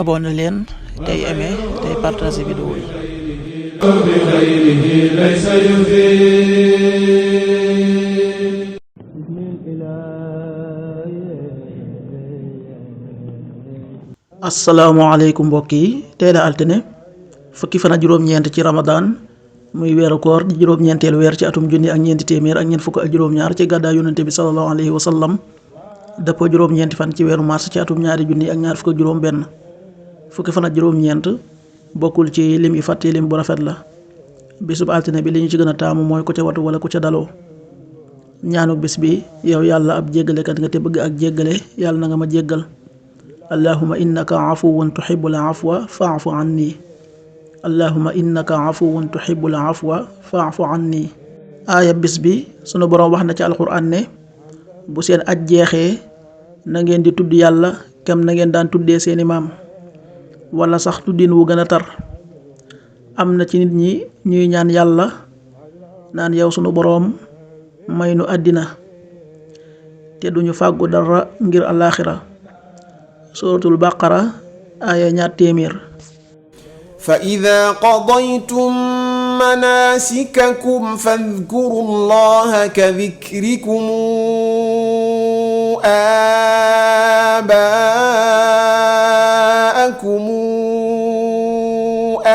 abonné leen tey aimé tey partagé vidéo yi. asalaamaaleykum mbokk yi tey la altine fukki fan ak juróom-ñeent ci Ramadan muy weeru koor di juróom-ñeenteelu weer ci atum junni ak ñeenti téeméer ak ñeent fukk ak juróom-ñaar ci gàddaay yonente bi sallallahu alayhi wa sallam dëppoo juróom-ñeenti fan ci weeru mars ci atum ñaari junni ak ñaar fukk ak juróom-benn fukki fan ak juróom-ñeent bokkul ci lim yi fàtte lim bu rafet la. bisub altine bi li ñu ci gën a taamu mooy ku ca watu wala ku ca daloo. ñaanu bis bi yow yàlla ab jéggalekat nga te bëgg ak jéggale yàlla na nga ma jéggal. allahumma innaka afuwun tuhibbul afwa fa'fu anni. allahumma innaka afuwun tuhibbul afwa fa'fu anni. aaya bis bi sunu boroom wax na ci alxuraan ne bu seen aj jeexee na ngeen di tudd yàlla kem na ngeen daan tuddee seeni maam wala sax tuddin wu gën a tar. am na ci nit ñi ñuy ñaan yàlla naan yow sunu boroom may nu àddina te duñu fàggu dara ngir alaaxira. suratul baqara aaya 200. fa ida qadaytum manasikakum fadkuru llaha ka dikrikum abaakum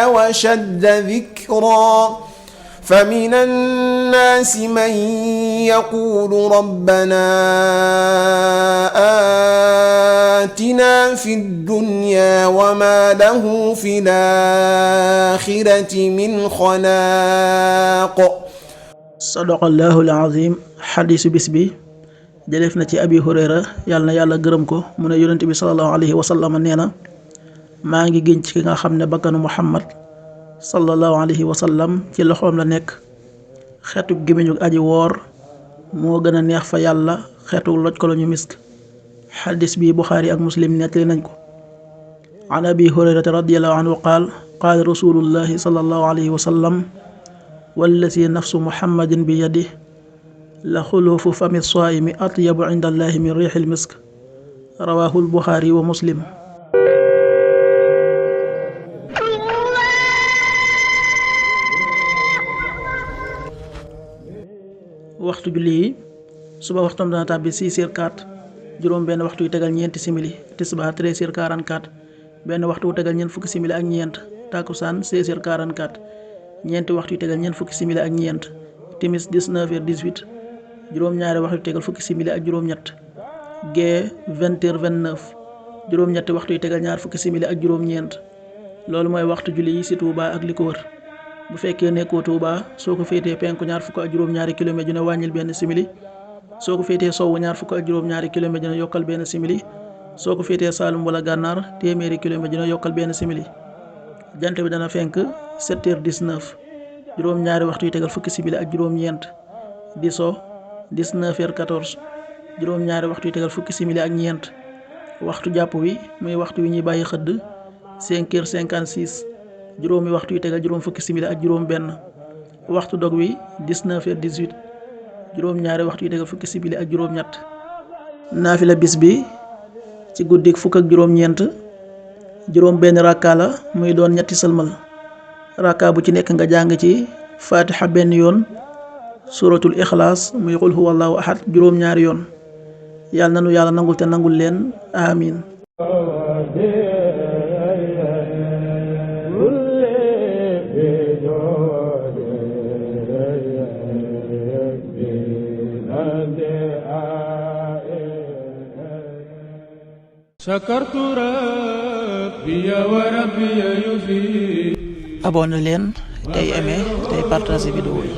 aw ashadda dikra فمن الناس من يقول ربنا آتنا في الدنيا وما له في الآخرة من خلاق. صدق الله العظيم. xadiisu bis bi jëleef na ci abi hurayra yàlla na yàlla gërëm ko mu ne yonent bi sallallahu alayhi wa sallam nee na maa ngi génn ci ki nga xam ne bakkanu muhammad sallallahu alayhi wa sallam ci loxoom la nekk. xeetu gémmiñu aji woor moo gën a neex fa yàlla xeetu loj ko lañu misk. xadis bi buxaari ak muslim nettali nañ ko. an abi hurayrata radiyallahu anhu qaal qaala rasulullahi sallallahu alayhi wa sallam wallazi nafsu muhammadin bi yadihi la xuluufu fami saa'imi atyabu inda allahi min riixil misk. rawaahu buxaari wa muslim. waxtu julli yi suba waxtam dana tàbbi 6h04 juróom benn waxtu yu tegal ñeenti simili. tisbaar 13h44 benn waxtu wu tegal ñeent fukki simili ak ñeent. takkusaan 16h44 ñeenti waxtu yu tegal ñeent fukki simili ak ñeent. timis 19h18 juróom-ñaari waxtu yu tegal fukki simili ak juróom-ñett. gee 20h29 juróom-ñetti waxtu yu tegal ñaar fukki simili ak juróom-ñeent. loolu mooy waxtu julli yi ci Touba ak li ko wër. bu fekkee nekkoo Touba soo ko féetee penku ñaar fukk ak juróom-ñaari kilomètre dina wàññil benn simili. soo ko féetee sowwu ñaar fukk ak juróom-ñaari kilomètre dina yokkal benn simili. soo ko féetee Saalum wala Gànnaar téeméeri kilomètre dina yokkal benn simili. jant bi dana fenk 7h19 juróom-ñaari waxtu yu tegal fukki simili ak juróom-ñeent. di so 19h14 juróom-ñaari waxtu yu tegal fukki simili ak ñeent. waxtu jàpp wi muy waxtu wi ñuy bàyyi xëdd 5h56 juróomi waxtu yu tegal juróom fukki simili ak juróom benn. waxtu dog wi 19h18 juróom-ñaari waxtu yu tegal fukki simili ak juróom ñett. naafila bis bi ci guddik fukk ak juróom-ñeent juróom benn rakka la muy doon ñetti sëlmal. rakka bu ci nekk nga jàng ci fatiha benn yoon, suratul ixlaas muy qul huwallahu ahad juróom-ñaari yoon. yàlla nanu yàlla nangul te nangul leen amin. abonné leen tey aimé tey partagé vidéo yi.